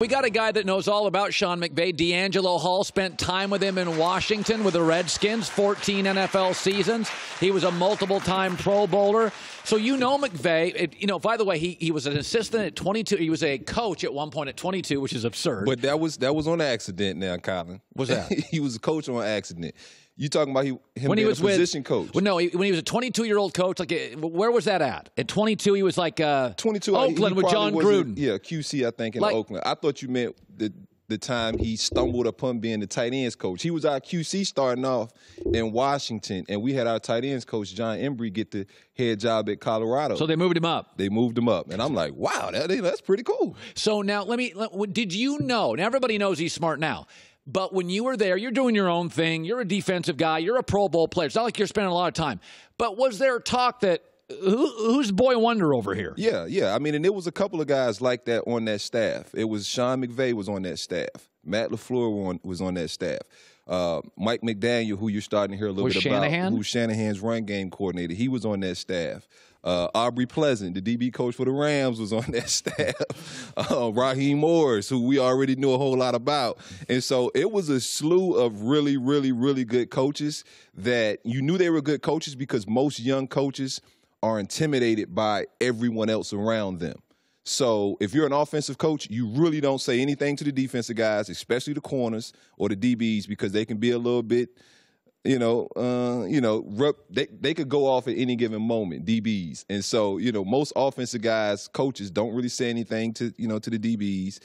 We got a guy that knows all about Sean McVay. DeAngelo Hall spent time with him in Washington with the Redskins, 14 NFL seasons. He was a multiple-time Pro Bowler. So you know McVay. By the way, he was an assistant at 22. He was a coach at one point at 22, which is absurd. But that was on accident now, Colin. What's that? He was a coach on accident. You talking about him when he being was a position coach? Well, no, when he was a 22-year-old coach, where was that at? At 22, he was like 22, Oakland with John Gruden. QC, I think, in Oakland. I thought you meant the time he stumbled upon being the tight ends coach. He was our QC starting off in Washington, and we had our tight ends coach, John Emery, get the head job at Colorado. So they moved him up. They moved him up. And I'm like, wow, that's pretty cool. So now did you know? Now everybody knows he's smart now. But when you were there, you're doing your own thing. You're a defensive guy. You're a Pro Bowl player. It's not like you're spending a lot of time. But was there talk that who's boy wonder over here? Yeah. I mean, and there was a couple of guys like that on that staff. It was Sean McVay was on that staff. Matt LaFleur was on that staff. Mike McDaniel, who you're starting to hear a little bit about, who's Shanahan's run game coordinator, he was on that staff. Aubrey Pleasant, the DB coach for the Rams, was on that staff. Raheem Morris, who we already knew a whole lot about. And so it was a slew of really, really, really good coaches that you knew they were good coaches because most young coaches are intimidated by everyone else around them. So if you're an offensive coach, you really don't say anything to the defensive guys, especially the corners or the DBs, because they can be a little bit, they could go off at any given moment, DBs. And so, most offensive guys, coaches, don't really say anything to the DBs.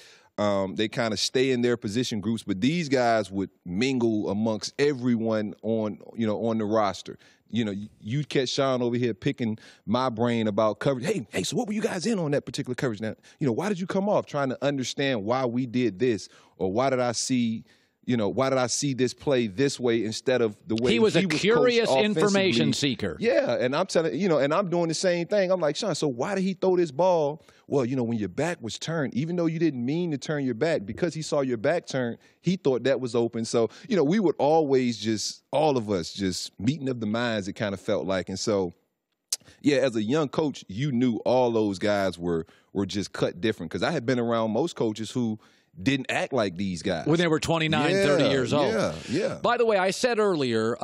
They kind of stay in their position groups, but these guys would mingle amongst everyone on the roster. You catch Sean over here picking my brain about coverage. Hey, so what were you guys in on that particular coverage? Now, why did you come off? Trying to understand why we did this, or why did I see this play this way instead of the way he was a curious information seeker. Yeah, and I'm telling and I'm doing the same thing. I'm like, Sean, so why did he throw this ball? Well, when your back was turned, even though you didn't mean to turn your back, because he saw your back turn, he thought that was open. So, we would always all of us meeting of the minds, it kind of felt like. And so, yeah, as a young coach, you knew all those guys were just cut different, because I had been around most coaches who didn't act like these guys when they were 29, 30 years old. Yeah. By the way, I said earlier,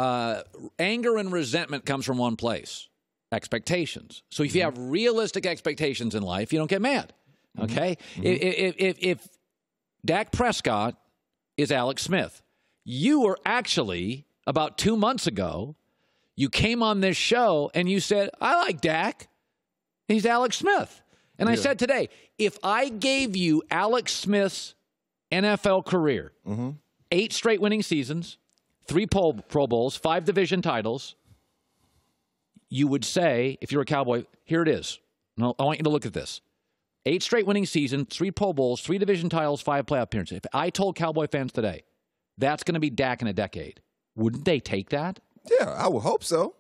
anger and resentment comes from one place: expectations. So if you have realistic expectations in life, you don't get mad. Okay? If Dak Prescott is Alex Smith, you were actually, about 2 months ago, you came on this show and you said, I like Dak. He's Alex Smith. And I said today, if I gave you Alex Smith's NFL career, 8 straight winning seasons, 3 Pro Bowls, 5 division titles, you would say, if you're a Cowboy, here it is. No, I want you to look at this. 8 straight winning seasons, 3 Pro Bowls, 3 division titles, 5 playoff appearances. If I told Cowboy fans today, that's going to be Dak in a decade, wouldn't they take that? Yeah, I would hope so.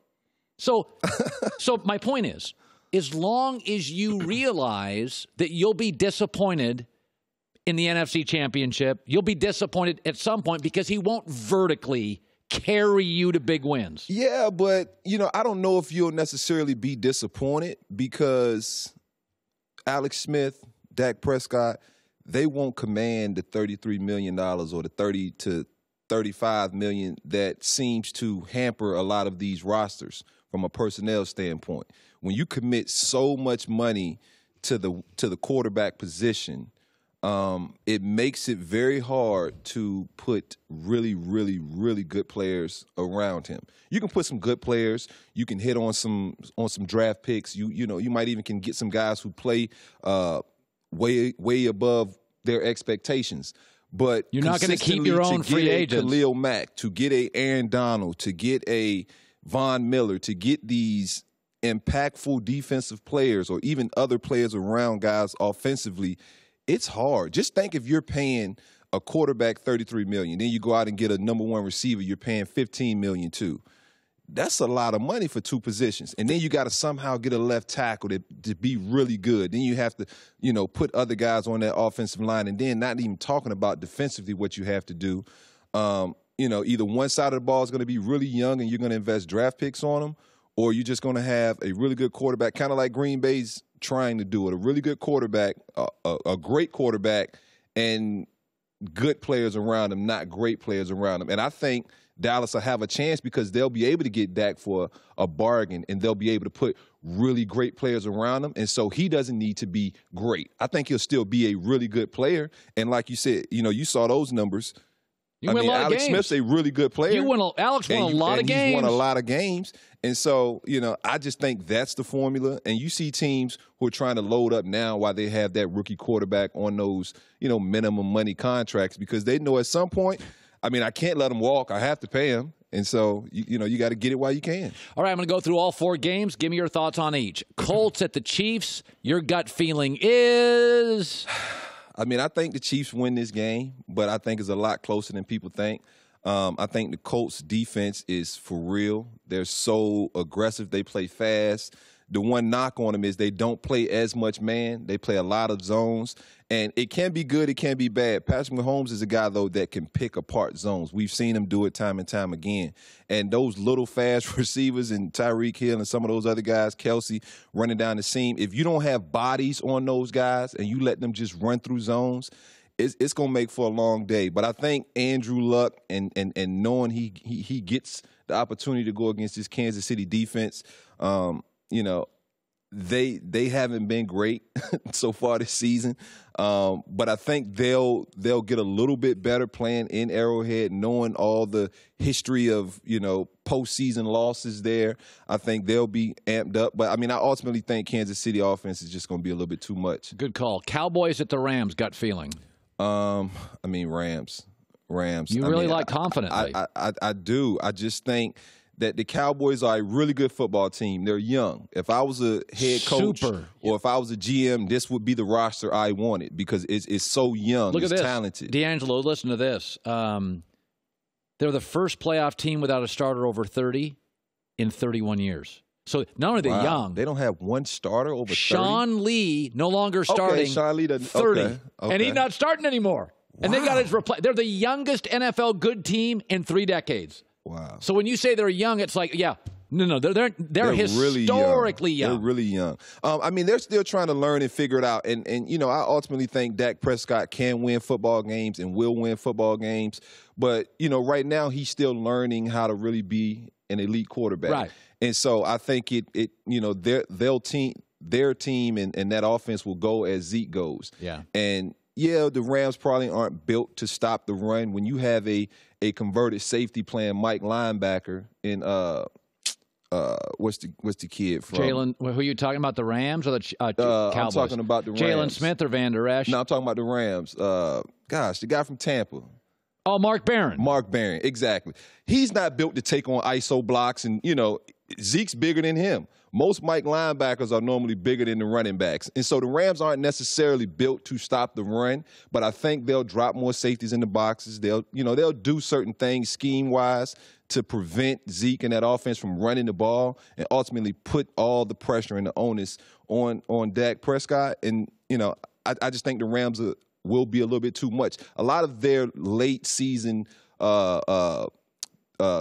So my point is, as long as you realize that you'll be disappointed in the NFC Championship, you'll be disappointed at some point because he won't vertically carry you to big wins. Yeah, but, I don't know if you'll necessarily be disappointed, because Alex Smith, Dak Prescott, they won't command the $33 million or the $30 to $35 million that seems to hamper a lot of these rosters from a personnel standpoint. When you commit so much money to the quarterback position, it makes it very hard to put really, really, really good players around him. You can put some good players. You can hit on some draft picks. You might even can get some guys who play way above their expectations. But you're not going to keep your own free agents. Khalil Mack, to get a Aaron Donald, to get a Von Miller, to get these impactful defensive players or even other players around guys offensively, it's hard. Just think if you're paying a quarterback $33 million, then you go out and get a number 1 receiver, you're paying $15 million too. That's a lot of money for 2 positions. And then you got to somehow get a left tackle to be really good. Then you have to, put other guys on that offensive line, and then not even talking about defensively what you have to do. Either one side of the ball is going to be really young and you're going to invest draft picks on them, or you're just going to have a really good quarterback, kind of like Green Bay's trying to do it, a really good quarterback, a great quarterback, and good players around him, not great players around him. And I think Dallas will have a chance because they'll be able to get Dak for a bargain, and they'll be able to put really great players around him. And so he doesn't need to be great. I think he'll still be a really good player. And like you said, you saw those numbers. Alex Smith's a really good player. Alex won a lot of games. He's won a lot of games. And so, I just think that's the formula. And you see teams who are trying to load up now while they have that rookie quarterback on those, minimum money contracts because they know at some point, I can't let him walk. I have to pay him. And so, you got to get it while you can. All right, I'm going to go through all 4 games. Give me your thoughts on each. Colts at the Chiefs. Your gut feeling is? I think the Chiefs win this game, but I think it's a lot closer than people think. I think the Colts defense is for real. They're so aggressive. They play fast. The one knock on them is they don't play as much man. They play a lot of zones. And it can be good, it can be bad. Patrick Mahomes is a guy, though, that can pick apart zones. We've seen him do it time and time again. And those little fast receivers and Tyreek Hill and some of those other guys, Kelsey, running down the seam, if you don't have bodies on those guys and you let them just run through zones, it's going to make for a long day. But I think Andrew Luck and knowing he gets the opportunity to go against this Kansas City defense, they haven't been great so far this season. But I think they'll get a little bit better playing in Arrowhead, knowing all the history of, postseason losses there. I think they'll be amped up. But, I ultimately think Kansas City offense is just going to be a little bit too much. Good call. Cowboys at the Rams, gut feeling. Rams. You really like confidently. I do. I just think that the Cowboys are a really good football team. They're young. If I was a head coach or if I was a GM, this would be the roster I wanted because it's so young. Look at this. Talented. DeAngelo, listen to this. They're the first playoff team without a starter over 30 in 31 years. So not only are they young. They don't have one starter over 30? Sean Lee no longer starting Sean Lee doesn't, 30. Okay. And he's not starting anymore. Wow. And they got his They're the youngest NFL good team in 3 decades. Wow. So when you say they're young, it's like, they're historically young. They're really young. They're still trying to learn and figure it out. And I ultimately think Dak Prescott can win football games and will win football games. But, right now he's still learning how to really be an elite quarterback. Right. And so I think their team and that offense will go as Zeke goes. Yeah. And the Rams probably aren't built to stop the run. When you have a converted safety playing Mike linebacker in what's the kid from? Jalen. Who are you talking about? The Rams or the Cowboys? I'm talking about the Rams. Jalen Smith or Van Der Esch? No, I'm talking about the Rams. The guy from Tampa. Oh, Mark Barron. Mark Barron, exactly. He's not built to take on ISO blocks, and Zeke's bigger than him. Most Mike linebackers are normally bigger than the running backs. And so the Rams aren't necessarily built to stop the run, but I think they'll drop more safeties in the boxes. They'll do certain things scheme-wise to prevent Zeke and that offense from running the ball and ultimately put all the pressure and the onus on Dak Prescott. And, I just think the Rams will be a little bit too much. A lot of their late season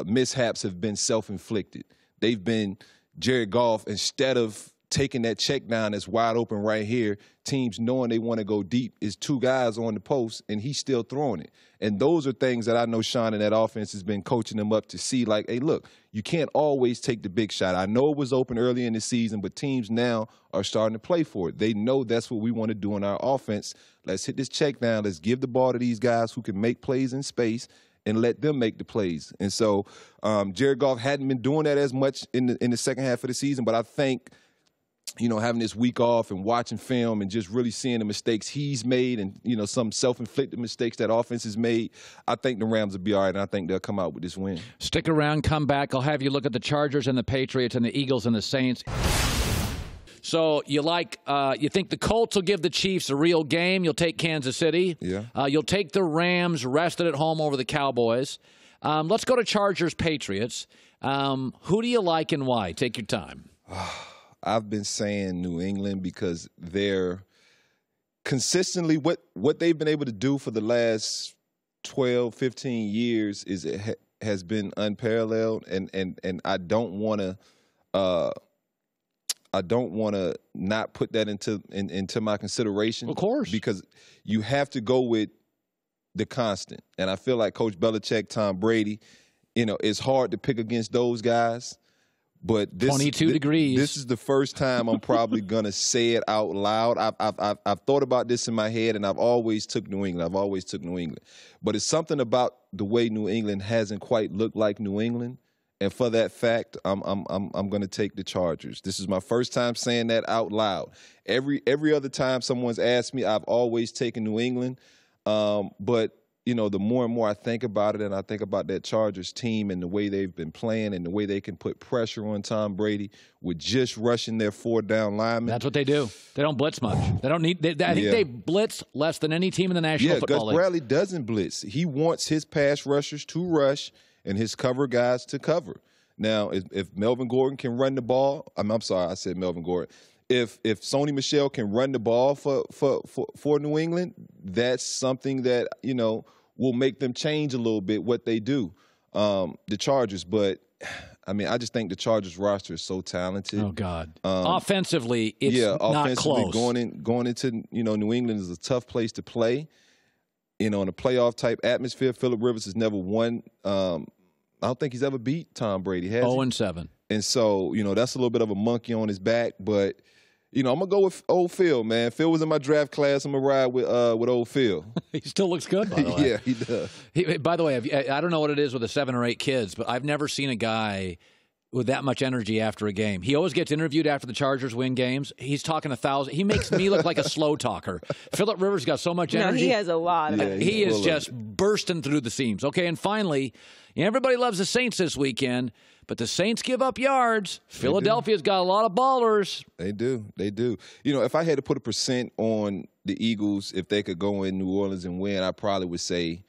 mishaps have been self-inflicted. They've been Jared Goff, instead of taking that check down that's wide open right here, teams knowing they want to go deep, is 2 guys on the post, and he's still throwing it. And those are things that I know Sean and that offense has been coaching them up to see, like, hey, look, you can't always take the big shot. I know it was open early in the season, but teams now are starting to play for it. They know that's what we want to do in our offense. Let's hit this check down. Let's give the ball to these guys who can make plays in space and let them make the plays. And so Jared Goff hadn't been doing that as much in the second half of the season, but I think, having this week off and watching film and just really seeing the mistakes he's made and, some self-inflicted mistakes that offense has made, I think the Rams will be all right, and I think they'll come out with this win. Stick around, come back. I'll have you look at the Chargers and the Patriots and the Eagles and the Saints. So you think the Colts will give the Chiefs a real game? You'll take Kansas City. Yeah. You'll take the Rams rested at home over the Cowboys. Let's go to Chargers Patriots. Who do you like and why? Take your time. I've been saying New England because they're consistently what they've been able to do for the last 12, 15 years has been unparalleled, and I don't want to I don't want to not put that into my consideration. Of course. Because you have to go with the constant. And I feel like Coach Belichick, Tom Brady, it's hard to pick against those guys. But 22 degrees. This is the first time I'm probably going to say it out loud. I've thought about this in my head, and I've always took New England. But it's something about the way New England hasn't quite looked like New England. And for that fact, I'm going to take the Chargers. This is my first time saying that out loud. Every other time someone's asked me, I've always taken New England. But the more and more I think about it, and I think about that Chargers team and the way they've been playing and the way they can put pressure on Tom Brady with just rushing their 4-down linemen. That's what they do. They don't blitz much. They don't need. I think they blitz less than any team in the National Football League. Gus Bradley doesn't blitz. He wants his pass rushers to rush and his cover guys to cover. Now, if Melvin Gordon can run the ball, I'm sorry, I said Melvin Gordon. If Sony Michel can run the ball for New England, that's something that will make them change a little bit what they do, the Chargers. But, I just think the Chargers roster is so talented. Oh, God. Offensively, it's not close. Going into, New England is a tough place to play. In a playoff-type atmosphere, Phillip Rivers has never won. I don't think he's ever beat Tom Brady, has he? 0-7. And so, that's a little bit of a monkey on his back. But, I'm going to go with old Phil, man. Phil was in my draft class. I'm going to ride with old Phil. He still looks good, by the way. Yeah, he does. By the way, I don't know what it is with the 7 or 8 kids, but I've never seen a guy with that much energy after a game. He always gets interviewed after the Chargers win games. He's talking 1,000. He makes me look like a slow talker. Phillip Rivers got so much energy. No, he has a lot of energy. He is just bursting through the seams. Okay, and finally, everybody loves the Saints this weekend, but the Saints give up yards. Philadelphia's got a lot of ballers. They do. If I had to put a percent on the Eagles, if they could go in New Orleans and win, I probably would say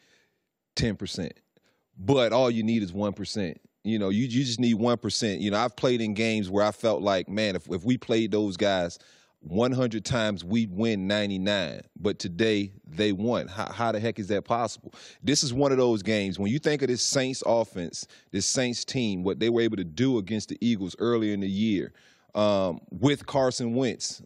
10%. But all you need is 1%. You just need 1%. I've played in games where I felt like, man, if we played those guys 100 times, we'd win 99. But today, they won. How the heck is that possible? This is one of those games. When you think of this Saints offense, this Saints team, what they were able to do against the Eagles earlier in the year with Carson Wentz,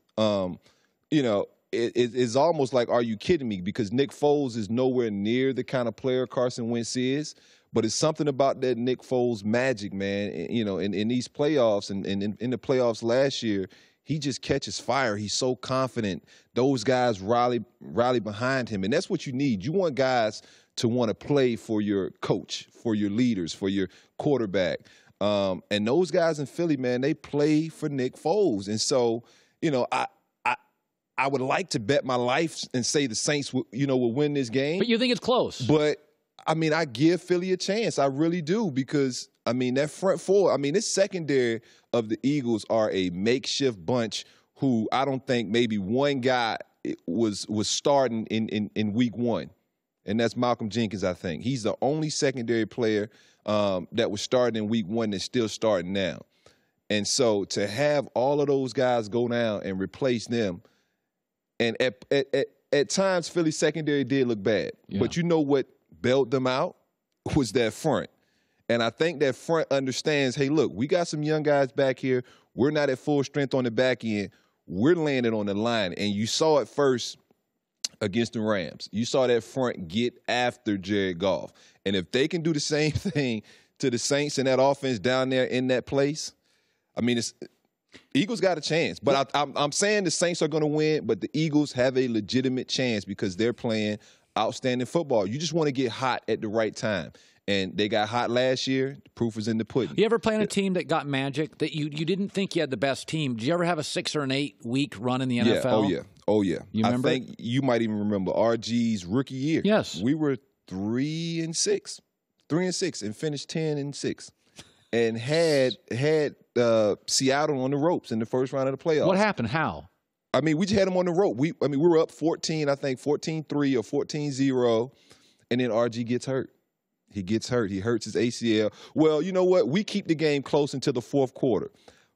it's almost like, are you kidding me? Because Nick Foles is nowhere near the kind of player Carson Wentz is. But it's something about that Nick Foles magic, man. In these playoffs and in the playoffs last year, he just catches fire. He's so confident. Those guys rally behind him. And that's what you need. You want guys to want to play for your coach, for your leaders, for your quarterback. And those guys in Philly, man, they play for Nick Foles. And so, I would like to bet my life and say the Saints will win this game. But you think it's close. But I give Philly a chance. I really do because, that front four, this secondary of the Eagles are a makeshift bunch who I don't think maybe one guy was starting in week 1, and that's Malcolm Jenkins, I think. He's the only secondary player that was starting in week 1 that's still starting now. And so to have all of those guys go down and replace them, and at times Philly's secondary did look bad. Yeah. But you know what bailed them out was that front. And I think that front understands, hey, look, we got some young guys back here. We're not at full strength on the back end. We're landing on the line. And you saw it first against the Rams. You saw that front get after Jared Goff. And if they can do the same thing to the Saints and that offense down there in that place, Eagles got a chance. But I'm saying the Saints are going to win, but the Eagles have a legitimate chance because they're playing outstanding football. You just want to get hot at the right time. And they got hot last year. The proof is in the pudding. You ever play on a team that got magic, that you didn't think you had the best team? Did you ever have a 6 or an 8 week run in the NFL? Yeah. Oh, yeah. You remember? I think you might even remember RG's rookie year. Yes. We were 3-6. 3-6 and finished 10-6. And had Seattle on the ropes in the first round of the playoffs. What happened? How? We just had them on the rope. We were up 14, I think 14-3 or 14-0, and then RG gets hurt. He gets hurt. He hurts his ACL. Well, you know what? We keep the game close until the fourth quarter.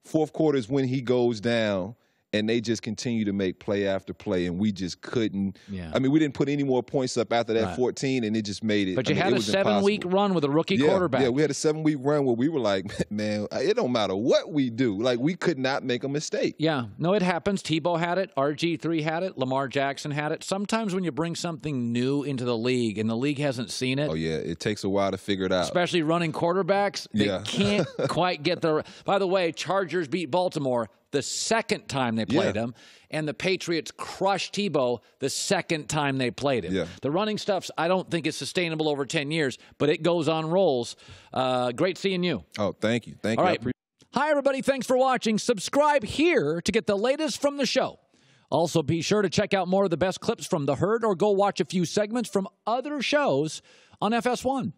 Fourth quarter is when he goes down, and they just continue to make play after play, and we just couldn't. Yeah. I mean, we didn't put any more points up after that 14, and it just made it. But you had a 7-week run with a rookie quarterback. Yeah, we had a 7-week run where we were like, man, it don't matter what we do. Like, we could not make a mistake. Yeah. No, it happens. Tebow had it. RG3 had it. Lamar Jackson had it. Sometimes when you bring something new into the league and the league hasn't seen it. Oh, yeah. It takes a while to figure it out. Especially running quarterbacks. They can't quite get the – by the way, Chargers beat Baltimore the second time they played him, and the Patriots crushed Tebow the second time they played him. Yeah. The running stuff, I don't think is sustainable over 10 years, but it goes on rolls. Great seeing you. Oh, thank you. Thank you. All right. Hi, everybody. Thanks for watching. Subscribe here to get the latest from the show. Also, be sure to check out more of the best clips from The Herd or go watch a few segments from other shows on FS1.